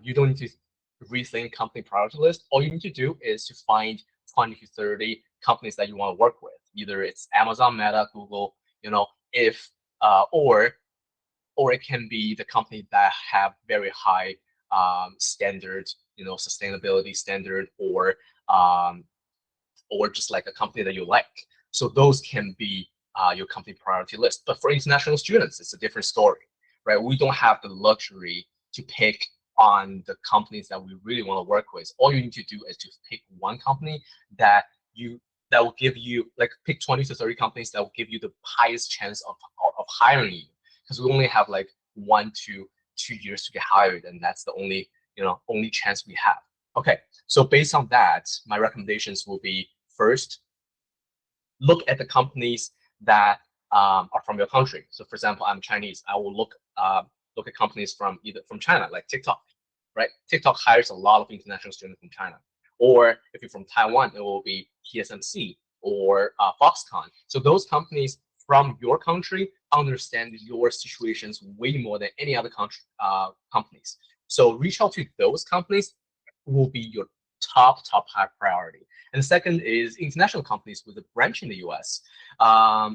you don't need to rethink company priority list. All you need to do is to find 20 to 30 companies that you want to work with. Either it's Amazon, Meta, Google, if or it can be the company that have very high standard, sustainability standard, or just like a company that you like. So those can be your company priority list. But for international students, it's a different story, right? We don't have the luxury to pick on the companies that we really want to work with. All you need to do is to pick one company that will give you, like, pick 20 to 30 companies that will give you the highest chance of hiring you, because we only have like 1 to 2 years to get hired, and that's the only chance we have. Okay, so based on that, my recommendations will be: first, look at the companies that are from your country. So for example, I'm Chinese. I will look at companies from China, like TikTok, right? TikTok hires a lot of international students from China. Or if you're from Taiwan, it will be TSMC or Foxconn. So those companies from your country understand your situations way more than any other companies. So reach out to those companies will be your top high priority. And the second is international companies with a branch in the US,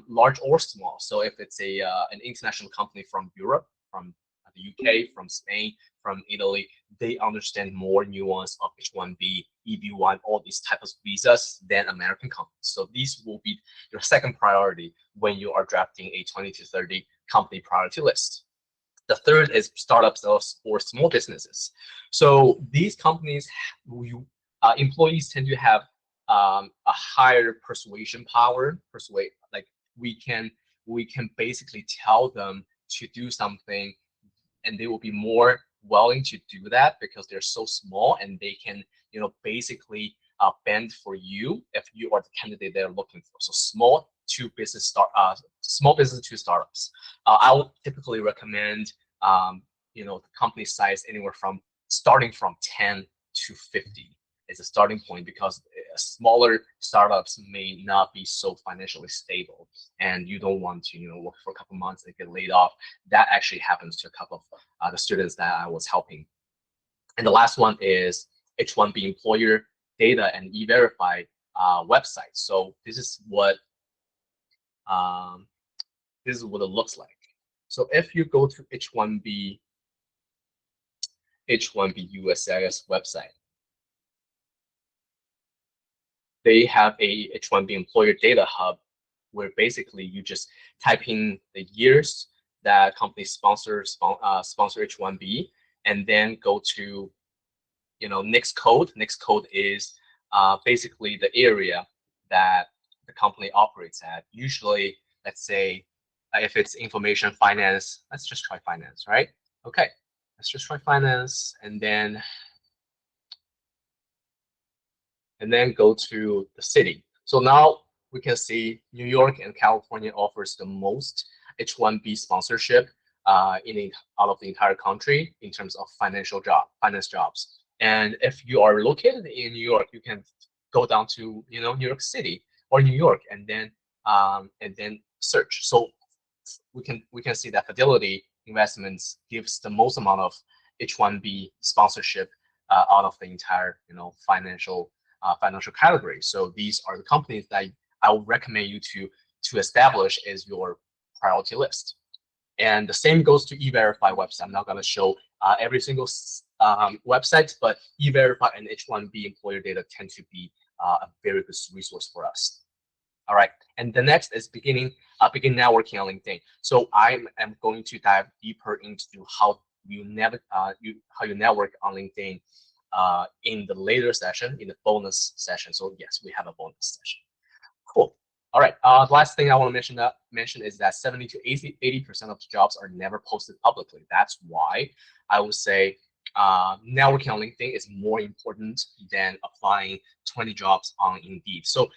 large or small. So if it's an international company from Europe, from the UK, from Spain, from Italy, they understand more nuance of H-1B, EB-1, all these types of visas than American companies. So these will be your second priority when you are drafting a 20 to 30 company priority list. The third is startups or small businesses. So these companies, employees tend to have a higher persuasion power. Like we can basically tell them to do something, and they will be more willing to do that because they're so small, and they can basically bend for you if you are the candidate they're looking for. So small business to startups. I would typically recommend the company size anywhere from starting from 10 to 50 is a starting point, because smaller startups may not be so financially stable, and you don't want to work for a couple months and get laid off. That actually happens to a couple of the students that I was helping. And the last one is H-1B employer data and E-Verify website. So this is what it looks like. So if you go to H-1B USCIS website, they have a H-1B employer data hub where basically you just type in the years that companies sponsor H-1B, and then go to NAICS code. NAICS code is basically the area that the company operates at. Usually, let's say if it's information finance, let's just try finance, right? Okay, let's just try finance, and then go to the city. So now we can see New York and California offers the most H-1B sponsorship out of the entire country in terms of finance jobs. And if you are located in New York, you can go down to New York City or New York, and then search. So we can see that Fidelity Investments gives the most amount of H-1B sponsorship out of the entire financial category. So these are the companies that I would recommend you to establish as your priority list. And the same goes to E-Verify website. I'm not going to show every single website, but E-Verify and H-1B employer data tend to be a very good resource for us. All right, and the next is begin networking on LinkedIn. So I am going to dive deeper into how you network on LinkedIn in the later session, in the bonus session. So yes, we have a bonus session. Cool. All right. The last thing I want to mention is that 70 to 80% of the jobs are never posted publicly. That's why I would say networking on LinkedIn is more important than applying 20 jobs on Indeed. So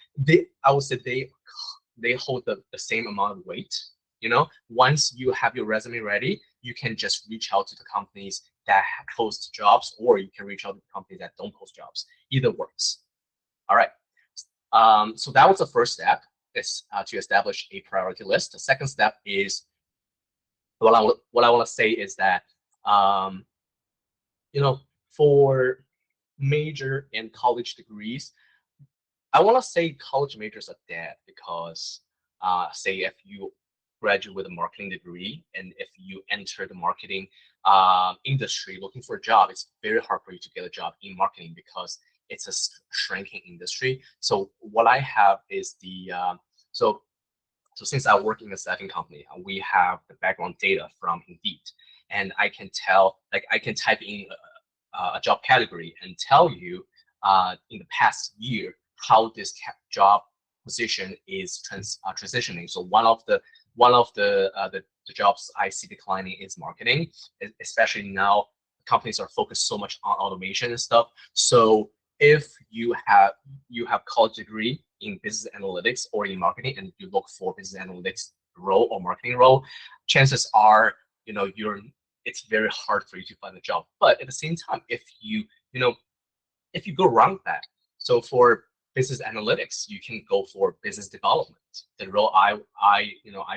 I would say they hold the same amount of weight. Once you have your resume ready, you can just reach out to the companies that post jobs, or you can reach out to the companies that don't post jobs. Either works. All right. So that was the first step, is to establish a priority list. The second step is what I want to say is that For major and college degrees, I want to say college majors are dead because, say, if you graduate with a marketing degree and if you enter the marketing industry looking for a job, it's very hard for you to get a job in marketing because it's a shrinking industry. So what I have is so since I work in a staffing company, we have the background data from Indeed, and I can tell, like I can type in a job category and tell you in the past year how this job position is transitioning. So one of the jobs I see declining is marketing, especially now companies are focused so much on automation and stuff. So if you have college degree in business analytics or in marketing and you look for business analytics role or marketing role, chances are it's very hard for you to find a job. But at the same time, if you go around that, so for business analytics, you can go for business development, the role I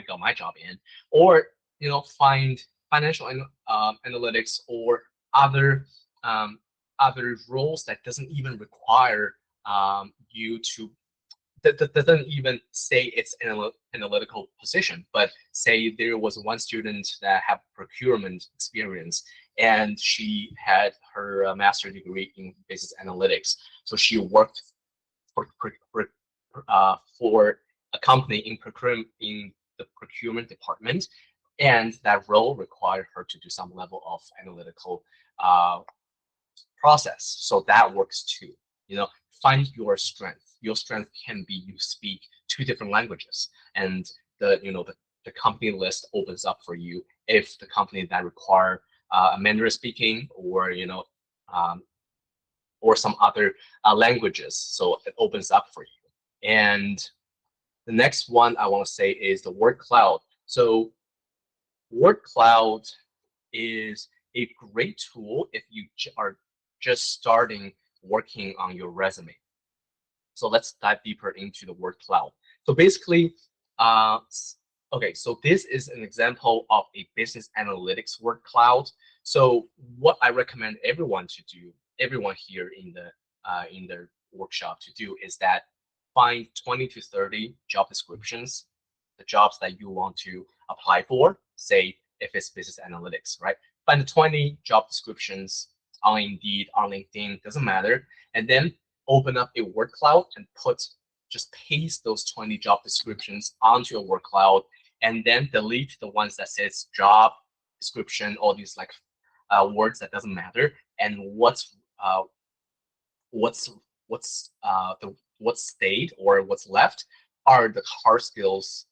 got my job in, or find financial analytics or other other roles that doesn't even require you to that doesn't even say it's an analytical position, but say there was one student that had procurement experience and she had her master degree in business analytics. So she worked for a company in the procurement department, and that role required her to do some level of analytical uh, process. So that works too. Find your strength. Your strength can be you speak two different languages, and the company list opens up for you if the company that require Mandarin speaking um, or some other languages. So it opens up for you. And the next one I want to say is the word cloud. So word cloud is a great tool if you are just starting working on your resume. So let's dive deeper into the word cloud. So basically, okay, so this is an example of a business analytics word cloud. So what I recommend everyone to do, everyone here in the workshop to do, is that find 20 to 30 job descriptions, the jobs that you want to apply for. Say if it's business analytics, right? Find 20 job descriptions on Indeed, on LinkedIn, doesn't matter, and then open up a word cloud and just paste those 20 job descriptions onto a word cloud, and then delete the ones that says job description, all these like words that doesn't matter, and what's stayed or what's left are the hard skills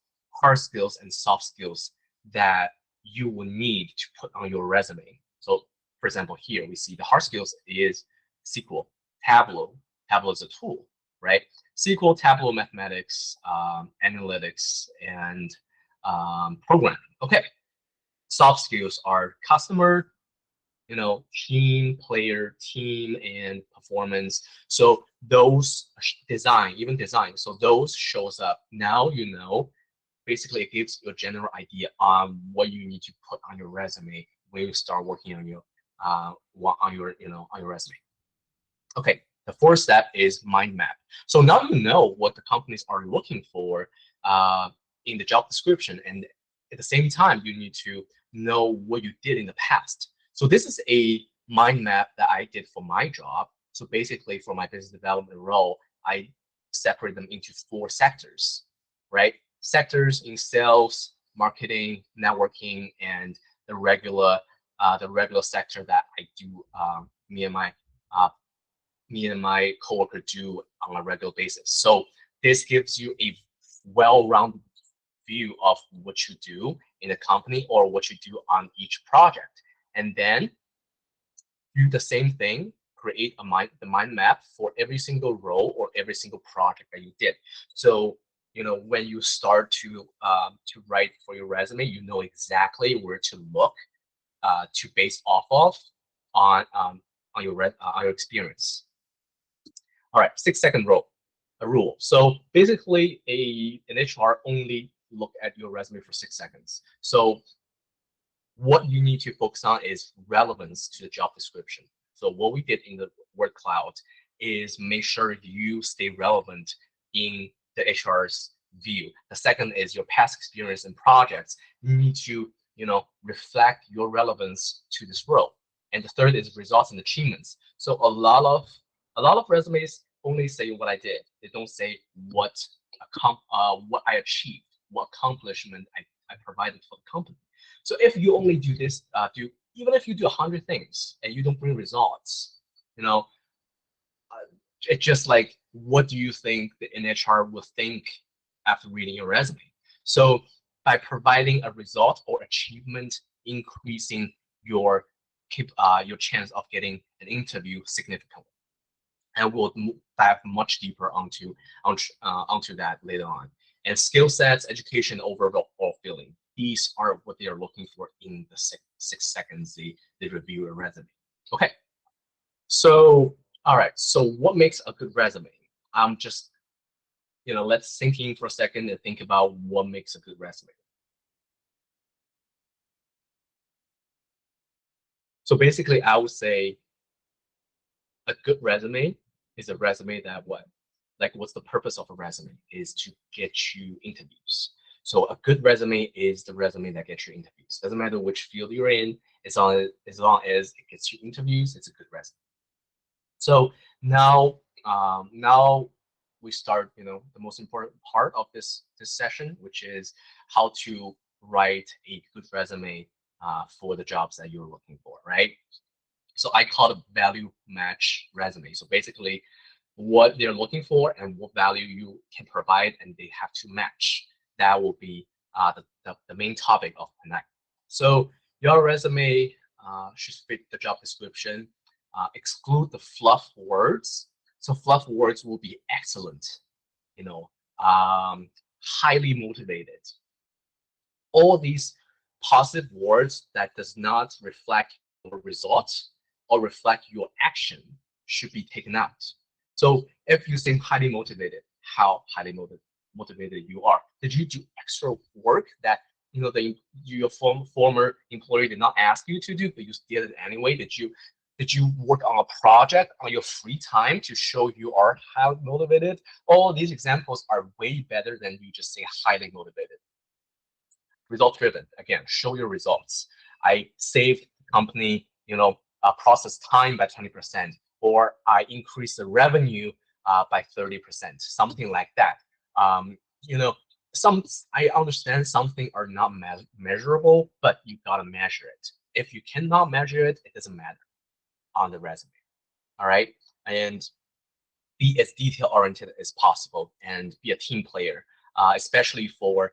and soft skills that you will need to put on your resume. So for example, here we see the hard skills is SQL, Tableau. Tableau is a tool, right? SQL, Tableau, mathematics, analytics, and programming. Okay. Soft skills are customer, team, player, team, and performance. So those even design. So those shows up. Now basically it gives you a general idea on what you need to put on your resume when you start working on your resume. Okay, the fourth step is mind map. So now you know what the companies are looking for in the job description, and at the same time, you need to know what you did in the past. So this is a mind map that I did for my job. So basically, for my business development role, I separate them into 4 sectors, right? Sectors in sales, marketing, networking, and the regular sector that I do. Me and my coworker do on a regular basis. So this gives you a well-rounded view of what you do in a company or what you do on each project. And then do the same thing, create the mind map for every single role or every single project that you did. So when you start to write for your resume, you know exactly where to look to base off of on your experience. All right, 6-second rule. So basically, an HR only look at your resume for 6 seconds. So what you need to focus on is relevance to the job description. So what we did in the word cloud is make sure you stay relevant in the HR's view. The second is your past experience and projects. You need to, reflect your relevance to this role. And the third is results and achievements. So a lot of resumes only say what I did. They don't say what I achieved, what accomplishment I provided for the company. So if you only do this, even if you do 100 things and you don't bring results, it's just like, what do you think the NHR will think after reading your resume? So by providing a result or achievement, increasing your chance of getting an interview significantly. And we'll dive much deeper onto that later on. And skill sets, education, overall feeling. These are what they are looking for in the 6 seconds they review a resume. Okay. So, all right. So what makes a good resume? I'm just, let's sink in for a second and think about what makes a good resume. So basically, I would say a good resume is a resume that what's the purpose of a resume is to get you interviews. So a good resume is the resume that gets you interviews. Doesn't matter which field you're in, as long as it gets you interviews, it's a good resume. So now we start, the most important part of this session, which is how to write a good resume for the jobs that you're looking for, right? So I call it value match resume. So basically, what they're looking for and what value you can provide, and they have to match. That will be the main topic of tonight. So your resume should fit the job description. Exclude the fluff words. So fluff words will be excellent, highly motivated. All these positive words that does not reflect your results or reflect your action should be taken out. So if you seem highly motivated, how highly motivated you are? Did you do extra work that your former employer did not ask you to do, but you did it anyway? Did you work on a project on your free time to show you are highly motivated? All these examples are way better than you just say highly motivated. Result driven, again, show your results. I saved the company, process time by 20%, or I increased the revenue by 30%, something like that. I understand something are not measurable, but you gotta measure it. If you cannot measure it, it doesn't matter on the resume. All right, and be as detail oriented as possible and be a team player, especially for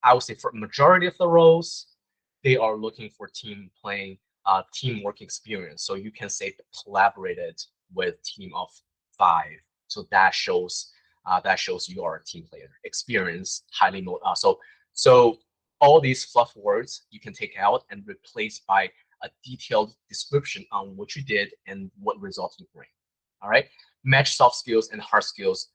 I would say for majority of the roles, they are looking for team playing, teamwork experience. So you can say collaborated with team of 5. So that shows you are a team player. Experience, highly so all these fluff words you can take out and replace by a detailed description on what you did and what results you bring. All right, match soft skills and hard skills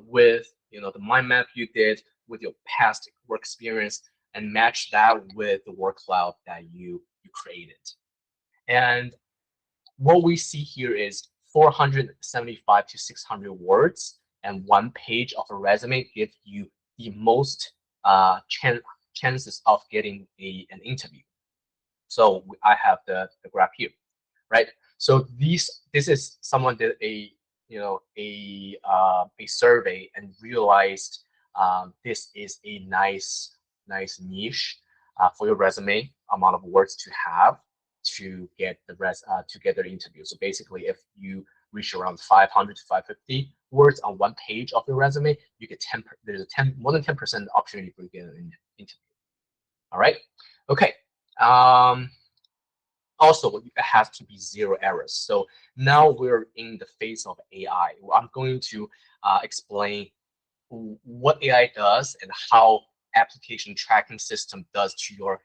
with the mind map you did with your past work experience, and match that with the work cloud that you created. And what we see here is 475 to 600 words and 1 page of a resume give you the most chances of getting an interview. So I have the graph here, right? So this is someone did a survey and realized this is a nice niche for your resume amount of words to have to get their interview. So basically, if you reach around 500 to 550 words on 1 page of your resume, you get more than 10% opportunity for getting an interview. All right. Okay. Also, it has to be 0 errors. So now we're in the phase of AI. I'm going to explain what AI does and how application tracking system does to your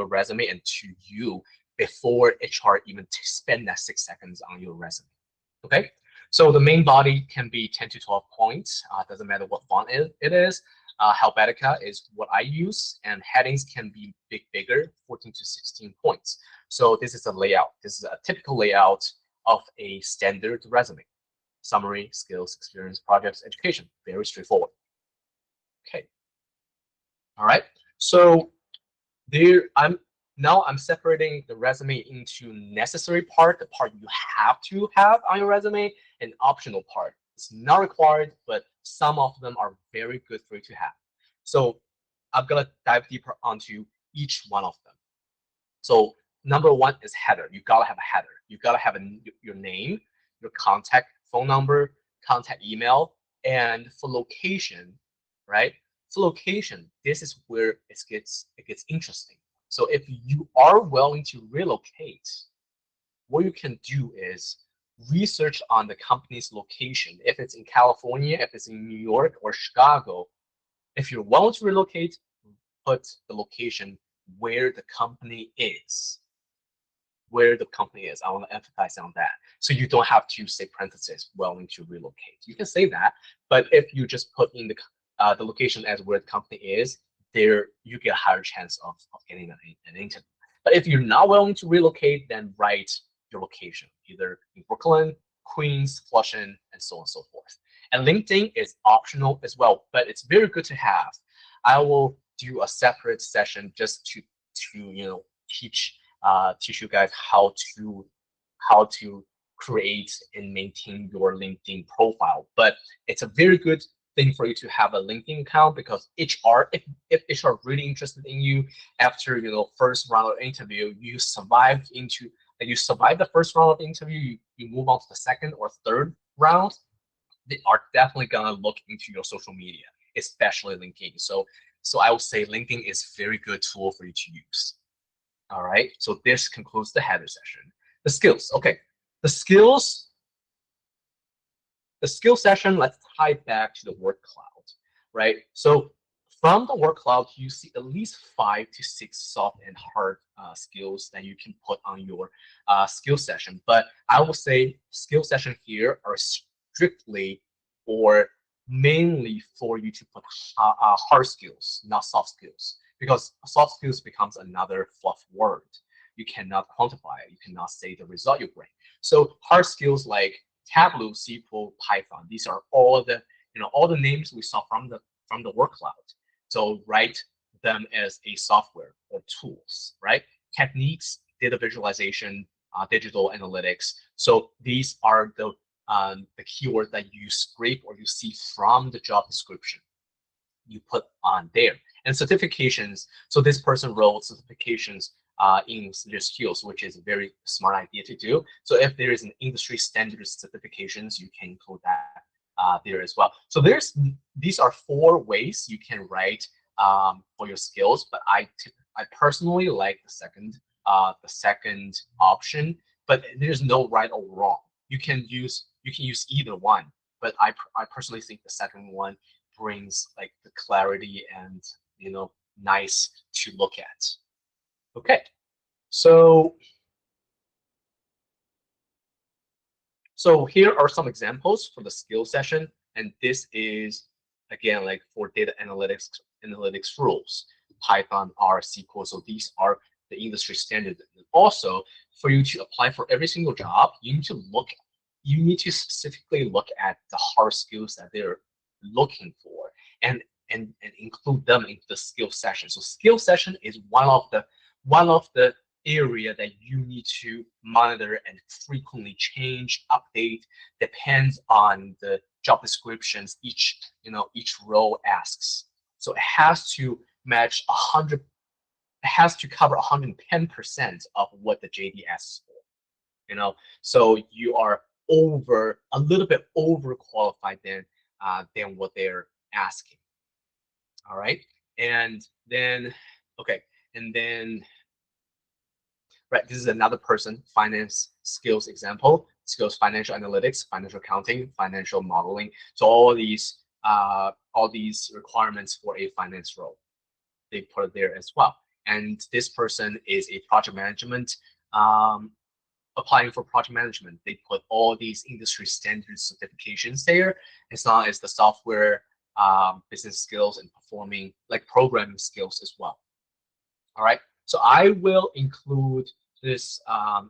resume and to you before HR even spend that 6 seconds on your resume. Okay, so the main body can be 10 to 12 points. Doesn't matter what font it is. Helvetica is what I use, and headings can be bigger, 14 to 16 points. So this is a layout. This is a typical layout of a standard resume. Summary, skills, experience, projects, education. Very straightforward. Okay. All right. So there, I'm separating the resume into necessary part, the part you have to have on your resume, and optional part. It's not required, but some of them are very good for you to have. So I'm gonna dive deeper onto each one of them. So number one is header. You gotta have a header. You gotta have your name, your contact phone number, contact email, and for location, right? For location, this is where it gets interesting. So if you are willing to relocate, what you can do is research on the company's location. If it's in California, if it's in New York or Chicago, if you're willing to relocate, put the location where the company is. Where the company is. I want to emphasize on that. So you don't have to say parentheses willing to relocate. You can say that, but if you just put in the location as where the company is, there you get a higher chance of getting an interview. But if you're not willing to relocate, then write your location, either in Brooklyn, Queens, Flushing, and so on and so forth. And LinkedIn is optional as well, but it's very good to have. I will do a separate session just to teach you guys how to create and maintain your LinkedIn profile. But it's a very good thing for you to have a LinkedIn account, because HR, if HR really interested in you after first round of interview, you survived the first round of interview, you move on to the second or third round, they are definitely gonna look into your social media, especially LinkedIn. So I would say LinkedIn is a very good tool for you to use. All right, so this concludes the header session. The skills, okay. The skill session, let's tie back to the word cloud, right? So from the word cloud, you see at least 5 to 6 soft and hard skills that you can put on your skill session. But I will say skill session here are strictly or mainly for you to put hard skills, not soft skills, because soft skills becomes another fluff word. You cannot quantify it. You cannot say the result you bring. So hard skills like Tableau, SQL, Python, these are all the names we saw from the word cloud. So write them as a software or tools, right? Techniques, data visualization, digital analytics. So these are the keywords that you scrape or you see from the job description. You put on there. And certifications. So this person wrote certifications in their skills, which is a very smart idea to do. So if there is an industry standard certifications, you can include that there as well. So these are 4 ways you can write for your skills, but I personally like the second option. But there's no right or wrong. You can use either one, but I personally think the second one brings like the clarity and nice to look at. Okay, so here are some examples for the skill session, and this is again like for data analytics rules, Python, R, SQL. So these are the industry standard. And also, for you to apply for every single job, you need to specifically look at the hard skills that they're looking for and include them into the skill session. So skill session is one of the area that you need to monitor and frequently change, update, depends on the job descriptions each role asks. So it has to match 100. It has to cover 110% of what the JD asks for. So you are a little bit overqualified than what they're asking. All right, and then right, this is another person, finance skills example, skills, financial analytics, financial accounting, financial modeling. So all these requirements for a finance role, they put it there as well. And this person is a project management, applying for project management. They put all these industry standard certifications there, as long as the software business skills and performing like programming skills as well. All right. So I will include this, I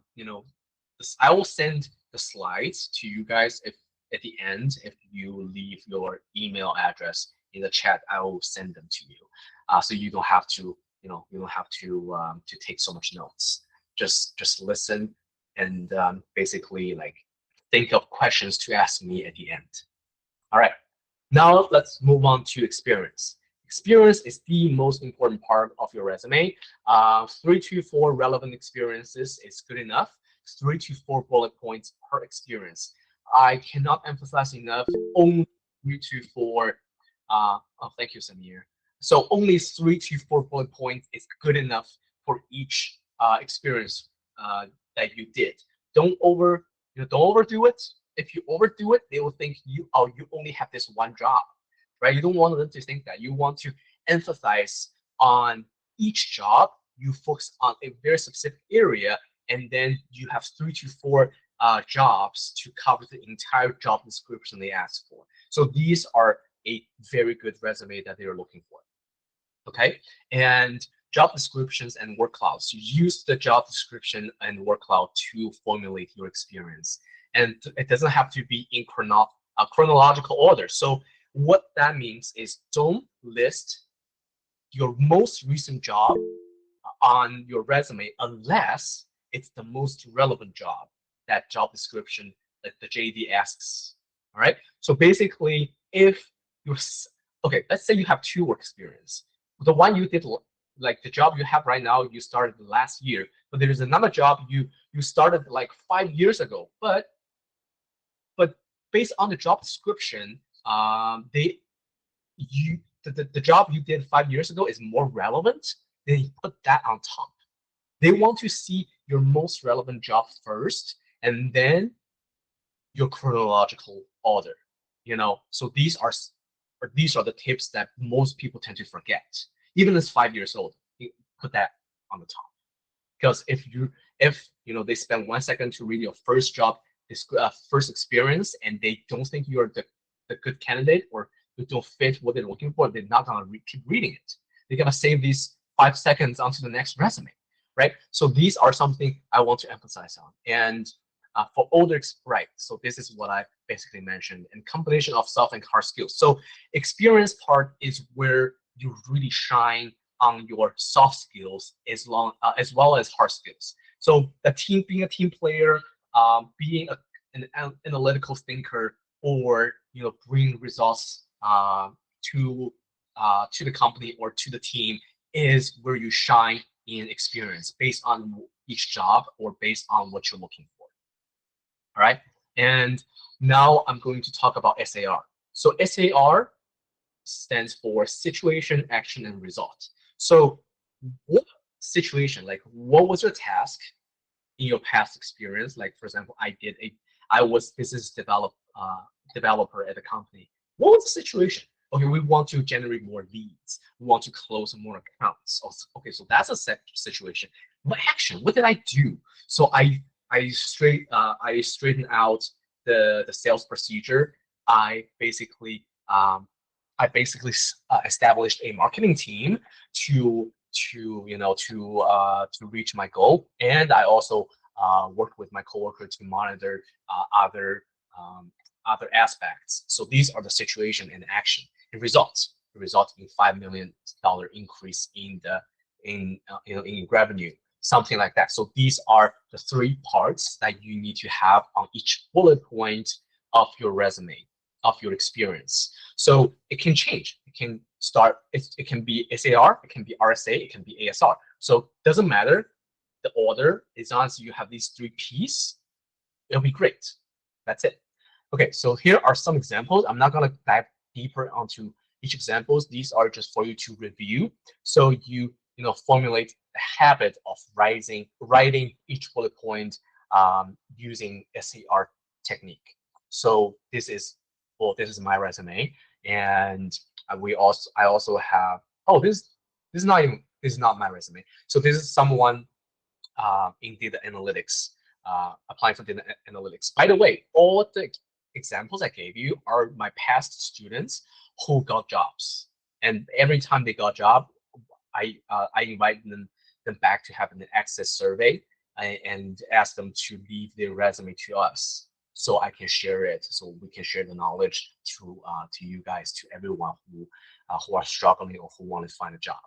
will send the slides to you guys if at the end, if you leave your email address in the chat, I will send them to you. So you don't have to, you don't have to take so much notes. Just listen and basically like think of questions to ask me at the end. All right. Now let's move on to experience. Experience is the most important part of your resume. 3 to 4 relevant experiences is good enough. 3 to 4 bullet points per experience. I cannot emphasize enough. Only 3 to 4. Thank you, Samir. So only 3 to 4 bullet points is good enough for each experience that you did. Don't overdo it. If you overdo it, they will think you only have this one job, right? You don't want them to think that. You want to emphasize on each job. You focus on a very specific area, and then you have 3 to 4 jobs to cover the entire job description they ask for. So these are a very good resume that they're looking for. Okay, and job descriptions and word clouds. You use the job description and word cloud to formulate your experience, and it doesn't have to be in chronological order. So what that means is don't list your most recent job on your resume unless it's the most relevant job that job description that the JD asks. All right. So basically, if you're okay, let's say you have 2 work experience. The one you did, like the job you have right now, you started last year, but there is another job you started like 5 years ago. But based on the job description, the job you did 5 years ago is more relevant. Then you put that on top. They want to see your most relevant job first, and then your chronological order. So these are the tips that most people tend to forget. Even as 5 years old, you put that on the top. Because if they spend 1 second to read your first job, first experience, and they don't think you're the good candidate or you don't fit what they're looking for, they're not gonna keep reading it. They're gonna save these 5 seconds onto the next resume, right? So these are something I want to emphasize on. And for older, right? So this is what I basically mentioned, and combination of soft and hard skills. So experience part is where you really shine on your soft skills as well as hard skills. So being a team player, being an analytical thinker, or bring results to the company or to the team is where you shine in experience based on each job or based on what you're looking for. All right. And now I'm going to talk about SAR. So SAR stands for situation, action, and result. So what situation, like what was your task in your past experience? Like, for example, I was business developer at a company. What was the situation? Okay, we want to generate more leads. We want to close more accounts. Okay, so that's a situation. What action? What did I do? So I straightened out the sales procedure. I basically established a marketing team to reach my goal, and I also worked with my coworker to monitor other aspects. So these are the situation and action. It results in $5 million increase in revenue, something like that. So these are the 3 parts that you need to have on each bullet point of your resume, of your experience. So it can change. It can start. It can be SAR. It can be RSA. It can be ASR. So it doesn't matter the order. As long as you have these 3 P's, it'll be great. That's it. Okay, so here are some examples. I'm not gonna dive deeper onto each examples. These are just for you to review. So you formulate the habit of writing each bullet point using SAR technique. So this is my resume, and I also have, this is not my resume. So this is someone in data analytics, applying for data analytics. By the way, all the examples I gave you are my past students who got jobs, and every time they got job, I invite them back to have an access survey and ask them to leave their resume to us so I can share it, so we can share the knowledge to you guys, to everyone who are struggling or who want to find a job.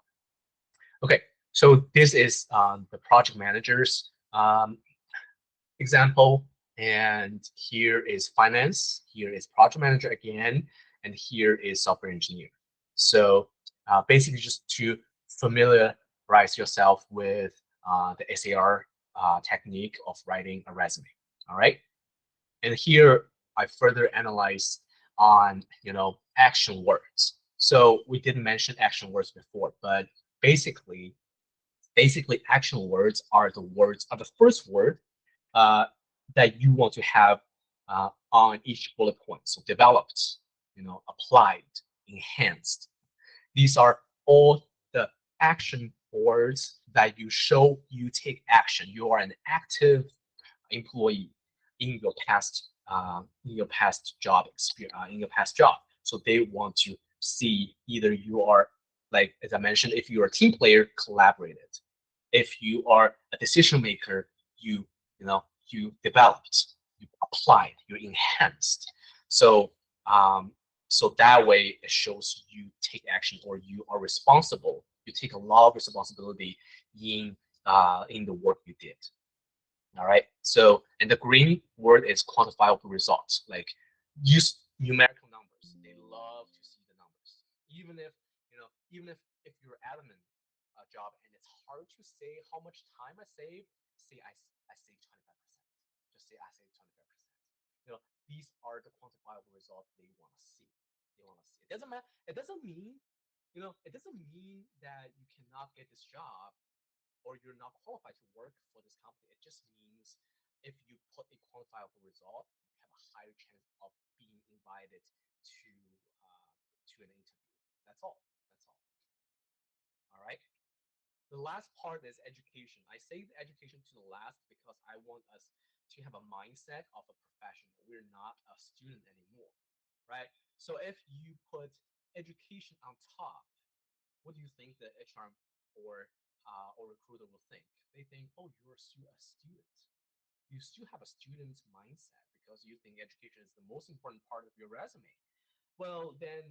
Okay, so this is the project managers example, and here is finance, here is project manager again, and here is software engineer. So basically just to familiarize yourself with the SAR technique of writing a resume. All right, and here I further analyze on action words. So we didn't mention action words before, but basically action words are the first word uh, that you want to have on each bullet point. So developed, applied, enhanced. These are all the action words that you show you take action. You are an active employee in your past job experience, in your past job. So they want to see either you are, like as I mentioned, if you're a team player, collaborated. If you are a decision maker, you developed, you applied, you enhanced. So so that way it shows you take action or you are responsible. You take a lot of responsibility in the work you did. All right. So, and the green word is quantifiable results, like use numerical numbers. They love to see the numbers, even if you're admin job and it's hard to say how much time I save. Say I save 25%. Just say I save 25%. These are the quantifiable results they want to see. They want to see. It doesn't matter. It doesn't mean that you cannot get this job or you're not qualified to work for this company. It just means if you put a quantifiable result, you have a higher chance of being invited to to an interview. That's all. That's all. All right. The last part is education. I say the education to the last because I want us to have a mindset of a professional. We're not a student anymore, right? So if you put education on top, what do you think the HR or recruiter will think? They think, oh, you're still a student. You still have a student's mindset because you think education is the most important part of your resume. Well, then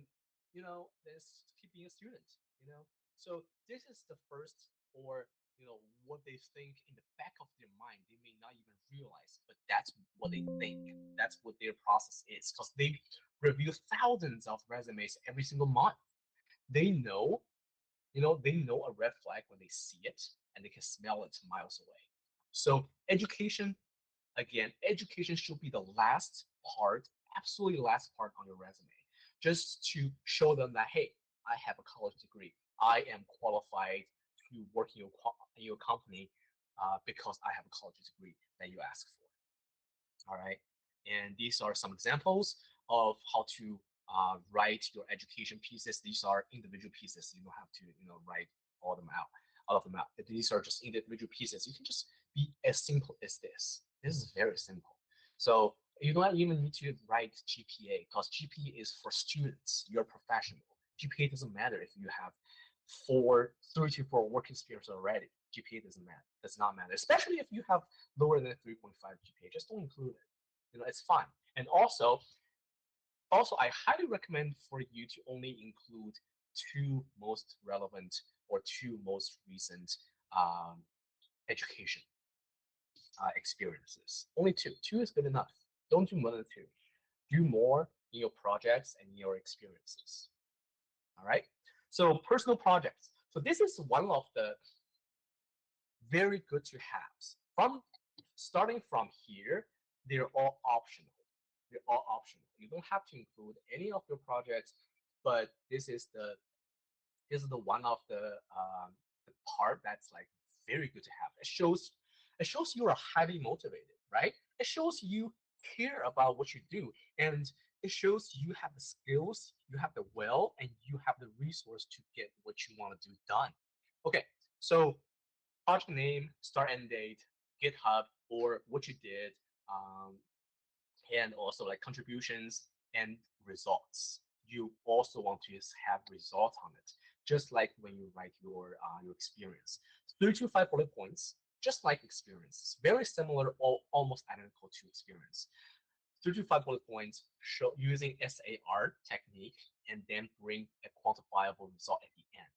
keep being a student. You know, so this is the first, or what they think in the back of their mind. They may not even realize, but that's what they think. That's what their process is because they review thousands of resumes every single month. They know they know a red flag when they see it and they can smell it miles away. So education, again, education should be the last part, absolutely last part on your resume, just to show them that, hey, I have a college degree. I am qualified to work in your company because I have a college degree that you ask for. All right. And these are some examples of how to write your education pieces. These are individual pieces. You don't have to, write all of them out. If these are just individual pieces, you can just be as simple as this. This is very simple. So you don't even need to write GPA because GPA is for students. You're a professional. GPA doesn't matter if you have 3 to 4 work experience already. GPA doesn't matter. Does not matter, especially if you have lower than 3.5 GPA. Just don't include it. It's fine. And also, I highly recommend for you to only include two most relevant or two most recent um, education experiences. Only two. Two is good enough. Don't do more than two. Do more in your projects and your experiences. All right. So personal projects. So this is one of the very good to haves. From starting from here, they're all optional. They're all optional. You don't have to include any of your projects, but this is the one of the part that's like very good to have. It shows you are highly motivated, right? It shows you care about what you do, and it shows you have the skills, you have the will, and you have the resource to get what you want to do done. Okay, so project name, start and date, GitHub, or what you did, and also like contributions and results. you also want to just have results on it, just like when you write your experience. 3 to 5 bullet points, just like experience, very similar or almost identical to experience. 3 to 5 bullet points show using SAR technique, and then bring a quantifiable result at the end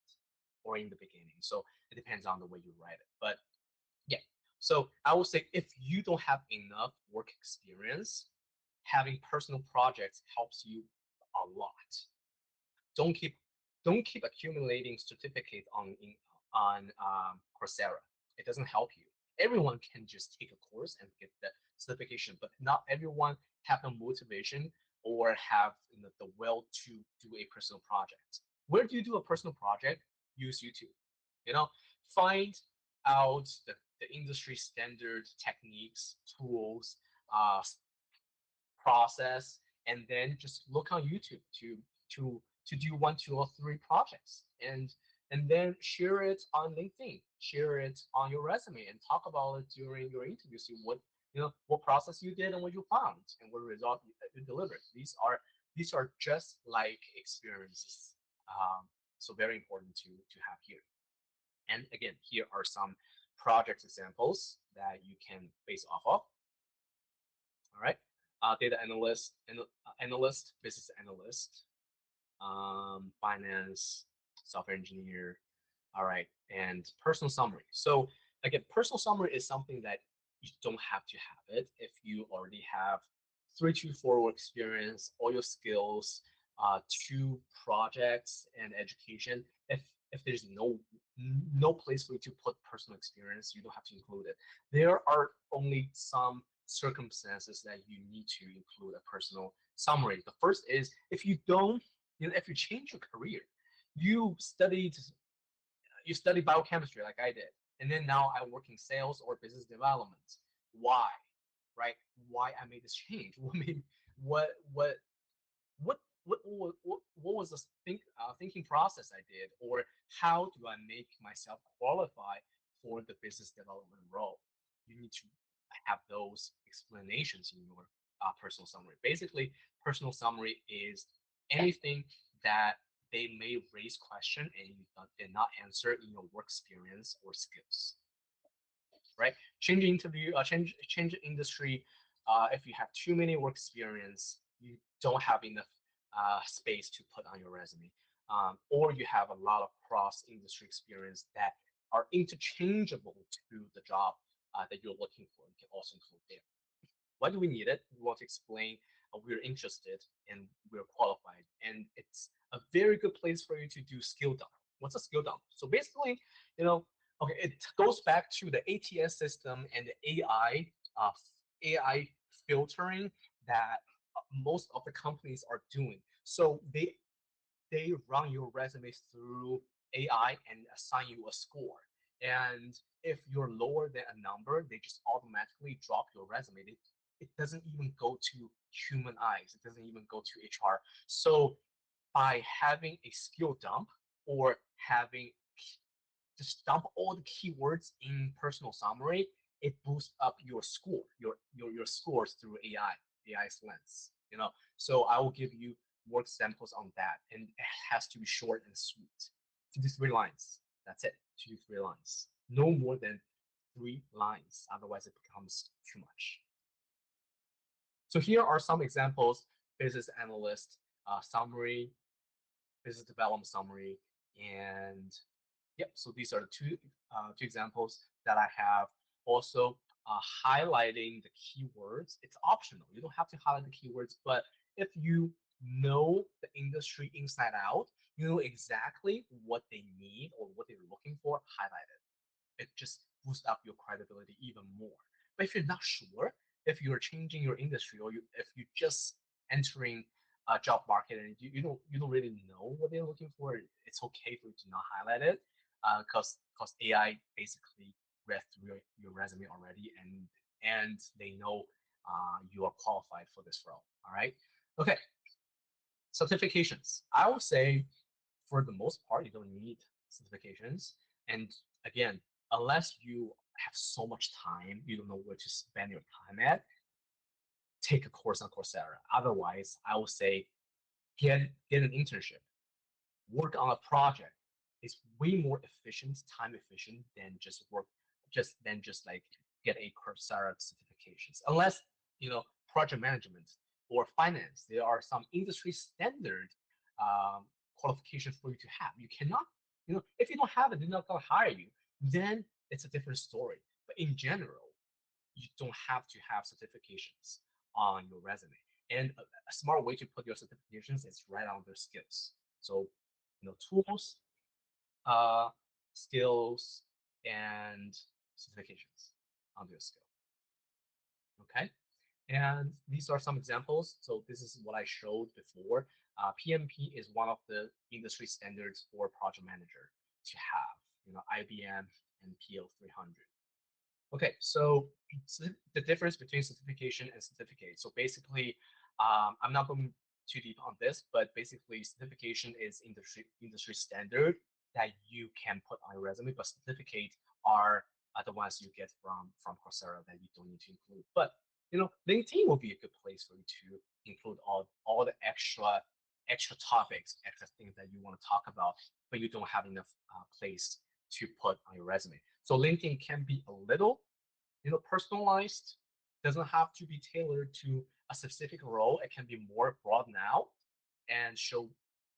or in the beginning. So it depends on the way you write it. But yeah, so I would say if you don't have enough work experience, having personal projects helps you a lot. Don't keep don't keep accumulating certificates on Coursera. It doesn't help you. Everyone can just take a course and get the certification, but not everyone have the motivation or have the will to do a personal project. Where do you do a personal project? Use YouTube. You know, find out the industry standard techniques, tools, uh, process, and then just look on YouTube to do 1, 2, or 3 projects, and then share it on LinkedIn, share it on your resume, and talk about it during your interview. See what process you did and what you found and what result you delivered. These are just like experiences. So very important to have here. And again, here are some project examples that you can base off of. All right, data analyst, business analyst, finance, software engineer. All right, and personal summary. So again, personal summary is something that you don't have to have it if you already have 3 to 4 work experience, all your skills, 2 projects and education. If there's no place for you to put personal experience, you don't have to include it. There are only some circumstances that you need to include a personal summary. The first is if you don't, if you change your career, you studied biochemistry like I did, and then now I work in sales or business development. Why? Right? Why I made this change? What made what what what was the thinking process I did, or how do I make myself qualify for the business development role? You need to have those explanations in your personal summary. Basically, personal summary is anything that they may raise question and you did not answer in your work experience or skills. Right? Change industry. If you have too many work experience, you don't have enough space to put on your resume, or you have a lot of cross industry experience that are interchangeable to the job that you're looking for. You can also include there. Why do we need it? We want to explain we're interested and we're qualified, and it's a very good place for you to do skill dump. What's a skill dump? So basically, okay, it goes back to the ATS system and the AI filtering that most of the companies are doing. So they run your resume through AI and assign you a score. And if you're lower than a number, they just automatically drop your resume. It doesn't even go to human eyes. It doesn't even go to HR. So by having a skill dump or having just dump all the keywords in personal summary, it boosts up your score, your scores through AI's lens. So I will give you more examples on that, and it has to be short and sweet. 2 to 3 lines. That's it. 2 to 3 lines. No more than 3 lines. Otherwise, it becomes too much. So here are some examples: business analyst summary, business development summary, and yep. So these are the two examples that I have. Also, highlighting the keywords. It's optional. You don't have to highlight the keywords, but if you know the industry inside out, you know exactly what they need or what they're looking for, highlight it. It just boosts up your credibility even more. But if you're not sure, if you're changing your industry, or if you're just entering a job market and you don't really know what they're looking for, it's okay for you to not highlight it, because AI basically read through your resume already, and they know you are qualified for this role. All right. Okay. Certifications. I would say for the most part, you don't need certifications. And again, unless you have so much time, you don't know where to spend your time at, take a course on Coursera. Otherwise, I would say get an internship, work on a project is way more efficient, time efficient than just like get a Coursera certifications. Unless project management or finance, there are some industry standard qualifications for you to have. You cannot, if you don't have it, they're not gonna hire you. Then it's a different story. But in general, you don't have to have certifications on your resume. And a smart way to put your certifications is right under skills. So, tools, skills, and certifications under your skill. Okay. And these are some examples. So this is what I showed before. PMP is one of the industry standards for project manager to have, IBM and PL 300. Okay, so the difference between certification and certificate. So basically, I'm not going too deep on this, but basically certification is industry standard that you can put on your resume, but certificate are the ones you get from Coursera that you don't need to include. But LinkedIn will be a good place for you to include all the extra topics, extra things that you want to talk about, but you don't have enough place to put on your resume. So LinkedIn can be a little, personalized. Doesn't have to be tailored to a specific role. It can be more broad now and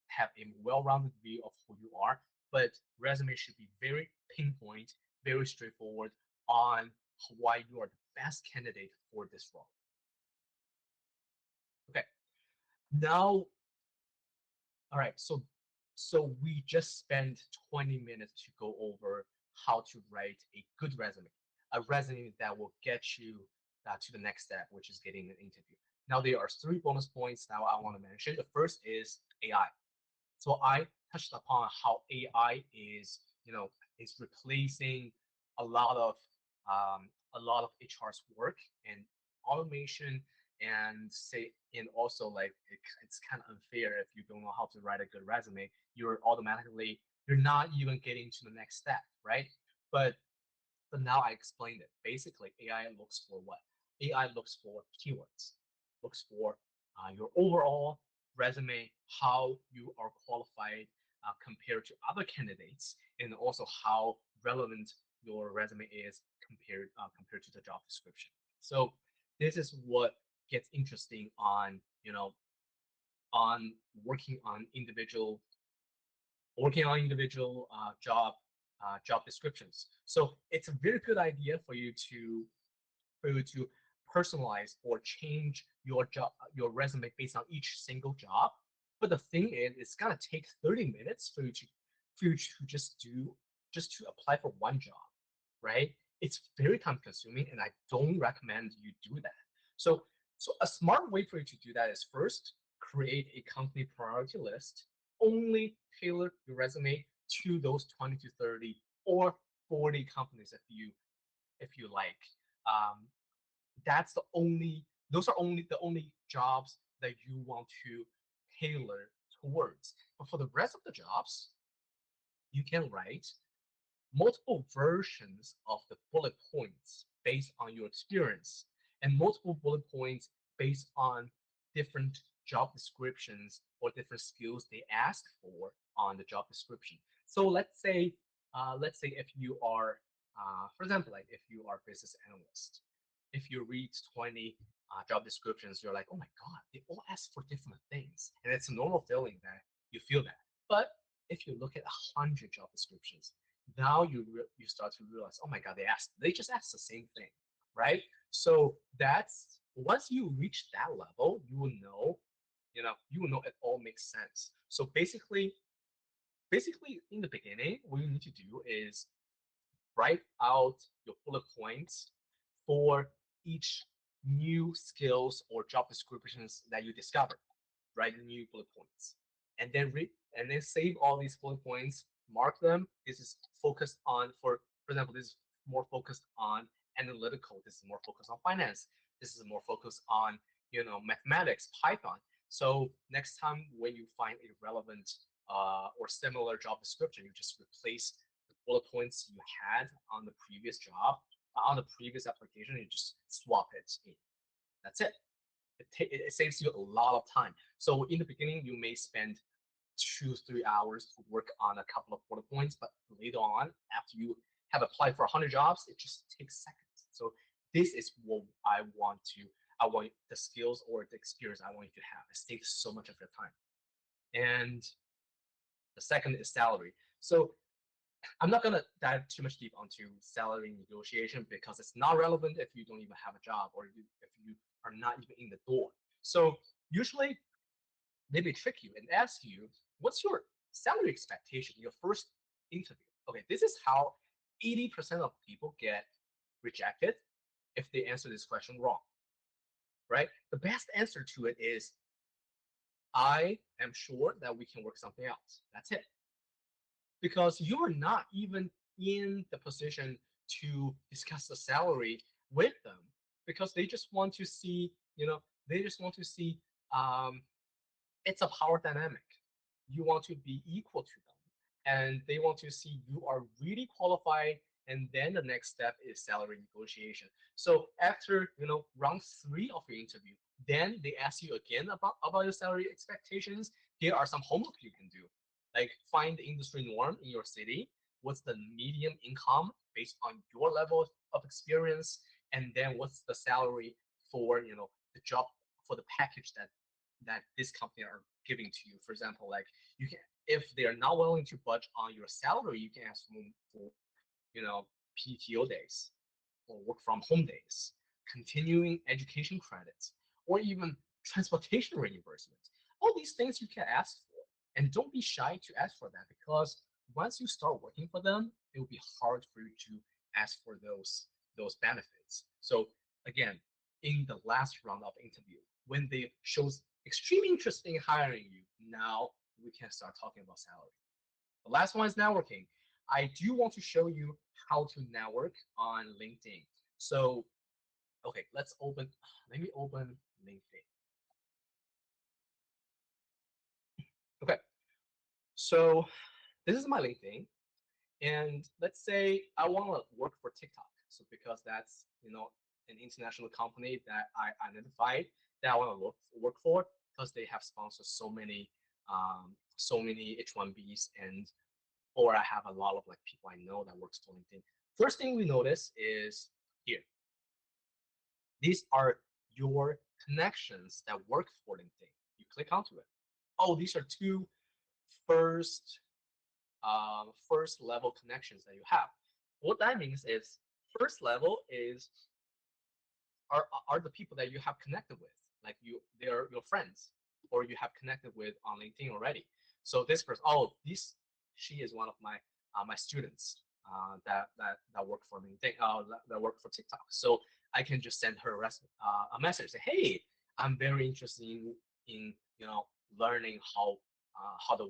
have a well-rounded view of who you are. But resume should be very pinpoint, very straightforward on why you are the best candidate for this role. Okay. Now, all right. So we just spent 20 minutes to go over how to write a good resume, a resume that will get you to the next step, which is getting an interview. Now, there are 3 bonus points now I want to mention. The first is AI. So I touched upon how AI is replacing a lot of HR's work and automation, and also like it's kind of unfair if you don't know how to write a good resume. You're not even getting to the next step, right? But now I explained it. Basically, AI looks for what? AI looks for keywords, looks for your overall resume, how you are qualified compared to other candidates, and also how relevant your resume is compared to the job description. So this is what gets interesting on working on individual job descriptions. So it's a very good idea for you to personalize or change your resume based on each single job. But the thing is, it's gonna take 30 minutes for you to just to apply for one job, right? It's very time consuming, and I don't recommend you do that. So a smart way for you to do that is first create a company priority list. Only tailor your resume to those 20 to 30 or 40 companies if you like. Those are only the only jobs that you want to tailor towards. But for the rest of the jobs, you can write multiple versions of the bullet points based on your experience, and multiple bullet points based on different job descriptions or different skills they ask for on the job description. So let's say if you are, for example, like if you are a business analyst, if you read 20 job descriptions, you're like, oh my God, they all ask for different things. And it's a normal feeling that you feel that. But if you look at 100 job descriptions, now you start to realize, oh my God, they just asked the same thing, right? So that's once you reach that level, you will know it all makes sense. So basically in the beginning, what you need to do is write out your bullet points for each new skills or job descriptions that you discover. Write new bullet points, and then save all these bullet points. Mark them. This is focused on, for example, this is more focused on analytical. This is more focused on finance. This is more focused on mathematics, Python. So next time when you find a relevant or similar job description, you just replace the bullet points you had on the previous job, on the previous application, you just swap it in. That's it. it saves you a lot of time. So in the beginning, you may spend 2-3 hours to work on a couple of bullet points, but later on, after you have applied for 100 jobs, it just takes seconds. So this is what I want the skills or the experience I want you to have. It saves so much of your time. And the second is salary. So I'm not gonna dive too much deep onto salary negotiation because it's not relevant if you don't even have a job or if you are not even in the door. So usually they may trick you and ask you, what's your salary expectation in your first interview? Okay, this is how 80% of people get rejected if they answer this question wrong, right? The best answer to it is, I am sure that we can work something else. That's it. Because you are not even in the position to discuss the salary with them because they just want to see, they just want to see it's a power dynamic. You want to be equal to them, and they want to see you are really qualified. And then the next step is salary negotiation. So after round 3 of your interview, then they ask you again about your salary expectations. Here are some homework you can do, like find the industry norm in your city. What's the median income based on your level of experience, and then what's the salary for the job, for the package that this company are giving to you. For example, like you can, if they are not willing to budge on your salary, you can ask them for, PTO days or work from home days, continuing education credits, or even transportation reimbursement. All these things you can ask for, and don't be shy to ask for that because once you start working for them, it will be hard for you to ask for those benefits. So again, in the last round of interview, when they shows extreme interest in hiring you, now we can start talking about salary. The last one is networking. I do want to show you how to network on LinkedIn. So, okay, let me open LinkedIn. Okay, so this is my LinkedIn. And let's say I want to work for TikTok. So because that's an international company that I identified that I want to work for because they have sponsored so many H1Bs, and or I have a lot of like people I know that works for LinkedIn. First thing we notice is here. These are your connections that work for LinkedIn. You click onto it. Oh, these are two first first level connections that you have. What that means is first level are the people that you have connected with, like they're your friends or you have connected with on LinkedIn already. So this person, oh, she is one of my students that work for LinkedIn, that work for TikTok. So I can just send her a message, say, hey, I'm very interested in learning how the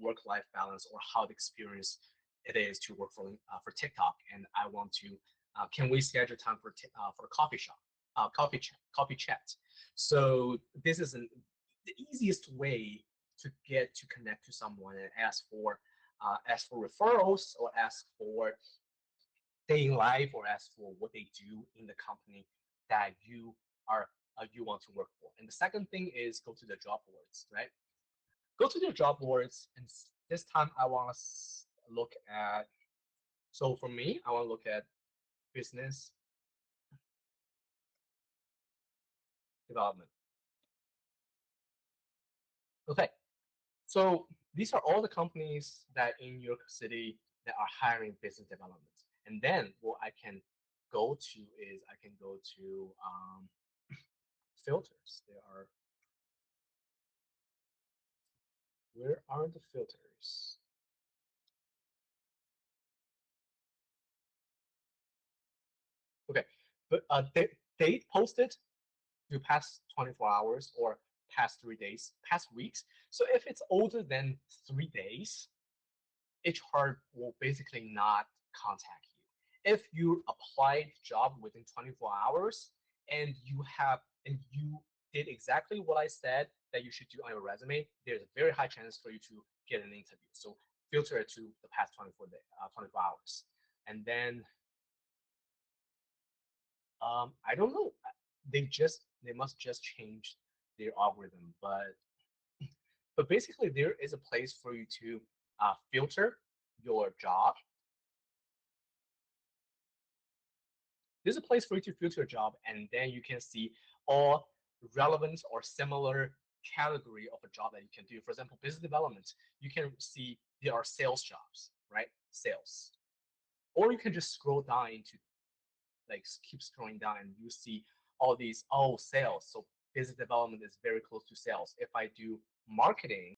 work-life balance or how the experience it is to work for TikTok, and I want to. Can we schedule time for a coffee shop, coffee chat? So this is the easiest way to get to connect to someone and ask for referrals or ask for day in life or ask for what they do in the company that you want to work for. And the second thing is go to the job boards, right? Go to the job boards, and this time I want to look at. So for me, I want to look at business development. Okay, so these are all the companies that in your city that are hiring business development. And then what I can go to is I can go to filters. Where are the filters? Okay, but date posted to past 24 hours or past 3 days, past weeks. So if it's older than 3 days, HR will basically not contact you. If you applied job within 24 hours and you did exactly what I said that you should do on your resume, there's a very high chance for you to get an interview. So filter it to the past 24 hours. And then I don't know. they must just change their algorithm. But basically, there is a place for you to filter your job. There's a place for you to filter your job, and then you can see all relevant or similar category of a job that you can do. For example, business development, you can see there are sales jobs, right? Sales. Or you can just scroll down into, like, keep scrolling down and you see all these, oh, sales. So business development is very close to sales. If I do marketing,